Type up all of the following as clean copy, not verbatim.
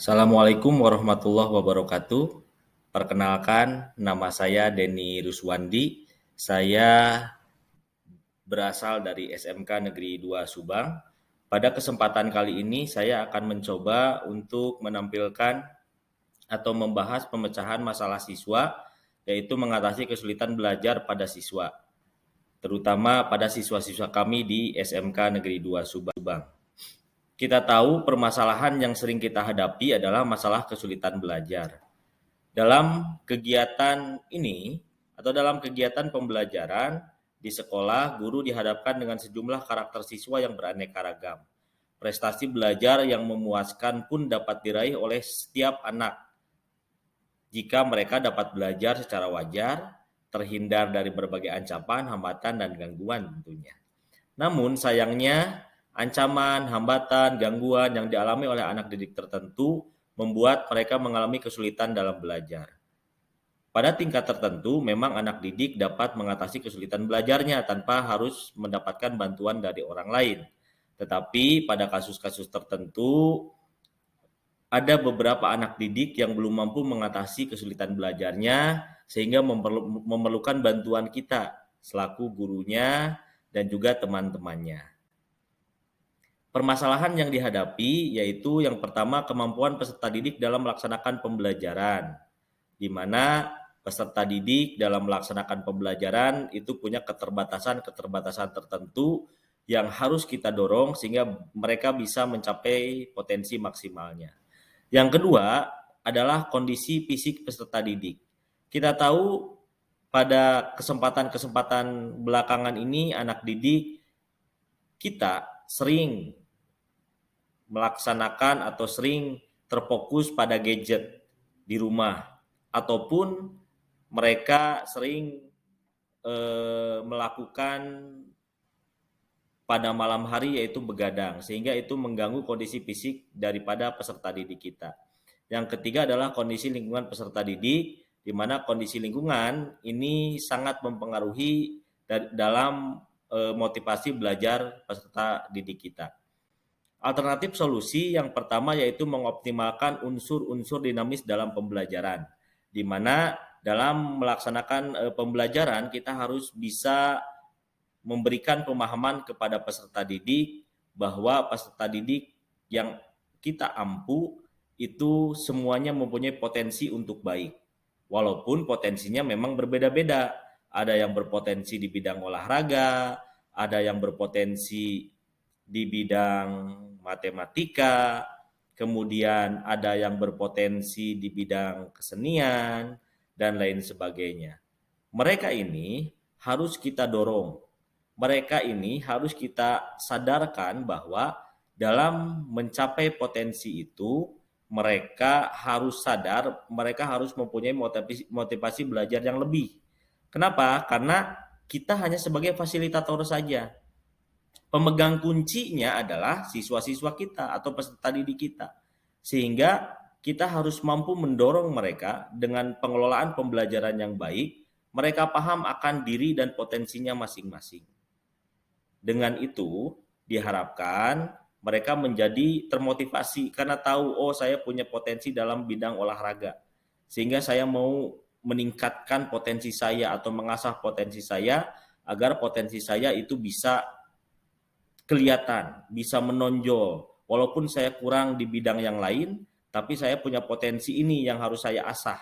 Assalamualaikum warahmatullahi wabarakatuh. Perkenalkan, nama saya Denny Ruswandi. Saya berasal dari SMK Negeri 2 Subang. Pada kesempatan kali ini saya akan mencoba untuk menampilkan atau membahas pemecahan masalah siswa, yaitu mengatasi kesulitan belajar pada siswa, terutama pada siswa-siswa kami di SMK Negeri 2 Subang. Kita tahu permasalahan yang sering kita hadapi adalah masalah kesulitan belajar. Dalam kegiatan ini atau dalam kegiatan pembelajaran di sekolah, guru dihadapkan dengan sejumlah karakter siswa yang beraneka ragam. Prestasi belajar yang memuaskan pun dapat diraih oleh setiap anak jika mereka dapat belajar secara wajar, terhindar dari berbagai ancaman, hambatan, dan gangguan tentunya. Namun sayangnya ancaman, hambatan, gangguan yang dialami oleh anak didik tertentu membuat mereka mengalami kesulitan dalam belajar. Pada tingkat tertentu, memang anak didik dapat mengatasi kesulitan belajarnya tanpa harus mendapatkan bantuan dari orang lain. Tetapi pada kasus-kasus tertentu, ada beberapa anak didik yang belum mampu mengatasi kesulitan belajarnya sehingga memerlukan bantuan kita selaku gurunya dan juga teman-temannya. Permasalahan yang dihadapi yaitu yang pertama kemampuan peserta didik dalam melaksanakan pembelajaran, di mana peserta didik dalam melaksanakan pembelajaran itu punya keterbatasan-keterbatasan tertentu yang harus kita dorong sehingga mereka bisa mencapai potensi maksimalnya. Yang kedua adalah kondisi fisik peserta didik. Kita tahu pada kesempatan-kesempatan belakangan ini anak didik kita sering melaksanakan atau sering terfokus pada gadget di rumah ataupun mereka sering melakukan pada malam hari yaitu begadang sehingga itu mengganggu kondisi fisik daripada peserta didik kita. Yang ketiga adalah kondisi lingkungan peserta didik di mana kondisi lingkungan ini sangat mempengaruhi dalam motivasi belajar peserta didik kita. Alternatif solusi yang pertama yaitu mengoptimalkan unsur-unsur dinamis dalam pembelajaran, di mana dalam melaksanakan pembelajaran kita harus bisa memberikan pemahaman kepada peserta didik bahwa peserta didik yang kita ampu itu semuanya mempunyai potensi untuk baik. Walaupun potensinya memang berbeda-beda. Ada yang berpotensi di bidang olahraga, ada yang berpotensi di bidang matematika, kemudian ada yang berpotensi di bidang kesenian, dan lain sebagainya. Mereka ini harus kita dorong. Mereka ini harus kita sadarkan bahwa dalam mencapai potensi itu, mereka harus sadar, mereka harus mempunyai motivasi belajar yang lebih. Kenapa? Karena kita hanya sebagai fasilitator saja. Pemegang kuncinya adalah siswa-siswa kita atau peserta didik kita. Sehingga kita harus mampu mendorong mereka dengan pengelolaan pembelajaran yang baik, mereka paham akan diri dan potensinya masing-masing. Dengan itu diharapkan mereka menjadi termotivasi karena tahu saya punya potensi dalam bidang olahraga. Sehingga saya mau meningkatkan potensi saya atau mengasah potensi saya agar potensi saya itu bisa kelihatan, bisa menonjol. Walaupun saya kurang di bidang yang lain, tapi saya punya potensi ini yang harus saya asah.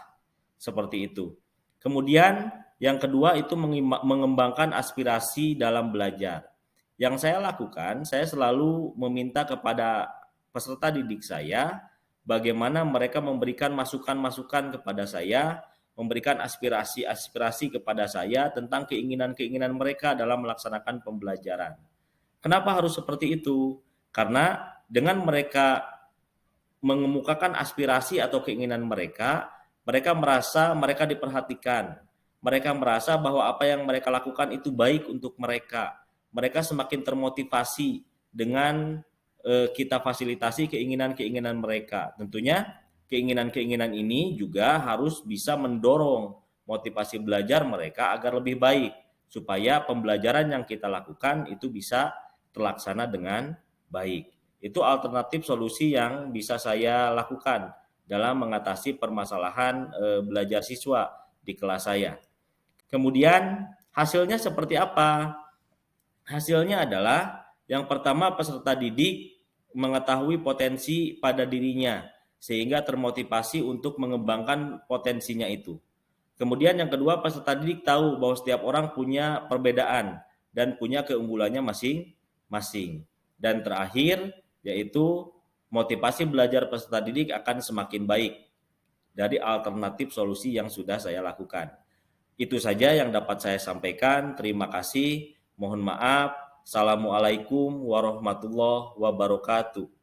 Seperti itu. Kemudian yang kedua itu mengembangkan aspirasi dalam belajar. Yang saya lakukan, saya selalu meminta kepada peserta didik saya bagaimana mereka memberikan masukan-masukan kepada saya, memberikan aspirasi-aspirasi kepada saya tentang keinginan-keinginan mereka dalam melaksanakan pembelajaran. Kenapa harus seperti itu? Karena dengan mereka mengemukakan aspirasi atau keinginan mereka, mereka merasa mereka diperhatikan. Mereka merasa bahwa apa yang mereka lakukan itu baik untuk mereka. Mereka semakin termotivasi dengan kita fasilitasi keinginan-keinginan mereka. Tentunya keinginan-keinginan ini juga harus bisa mendorong motivasi belajar mereka agar lebih baik, supaya pembelajaran yang kita lakukan itu bisa terlaksana dengan baik. Itu alternatif solusi yang bisa saya lakukan dalam mengatasi permasalahan belajar siswa di kelas saya. Kemudian hasilnya seperti apa? Hasilnya adalah yang pertama, peserta didik mengetahui potensi pada dirinya sehingga termotivasi untuk mengembangkan potensinya itu. Kemudian yang kedua, peserta didik tahu bahwa setiap orang punya perbedaan dan punya keunggulannya masing-masing. Dan terakhir yaitu motivasi belajar peserta didik akan semakin baik dari alternatif solusi yang sudah saya lakukan. Itu saja yang dapat saya sampaikan. Terima kasih. Mohon maaf. Assalamualaikum warahmatullahi wabarakatuh.